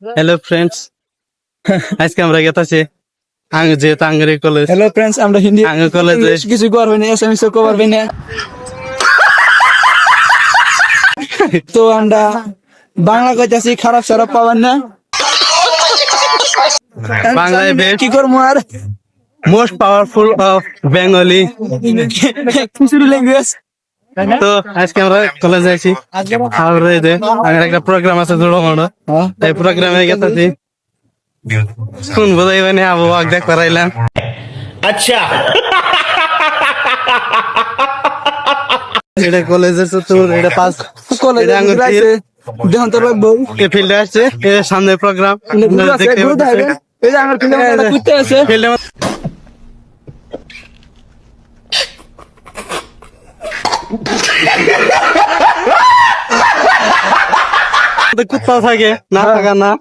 Hello friends, আজকে আমরা গেতাছি যেহেতু আঙ্গের কলেজ। হ্যালো ফ্রেন্ডস, আমরা হিন্দি আঙ্গের কলেজে ইংলিশ কিছু করবে না, এসএমএস কো পারবে না। তো আমরা বাংলা কইতাছি, খারাপ সারাপ পাবেন না। বাংলায় বেস্ট কি করবো আর মোস্ট পাওয়ারফুল অফ বেঙ্গলি। কিছু ল্যাঙ্গুয়েজ। তো আজকে আমরা কলেজে আছি, আর এই যে আমার একটা প্রোগ্রাম আছে ছোট মোটো, এই প্রোগ্রামে গেতাছি। কোন বোঝাই মানে আবহাওয়া দেখ করাইলাম। अच्छा এটা কলেজের চতুর, এটা পাস কলেজ এটা আঙ্গুর দেখুন তোর বউ ফিল্ডে আসছে, এর সামনে প্রোগ্রাম দেখতে পাচ্ছেন। এই যে আমার ফিল্ডে কুত্তে আছে। ফিল্ডে কুত্তা থাকে না থাকা না।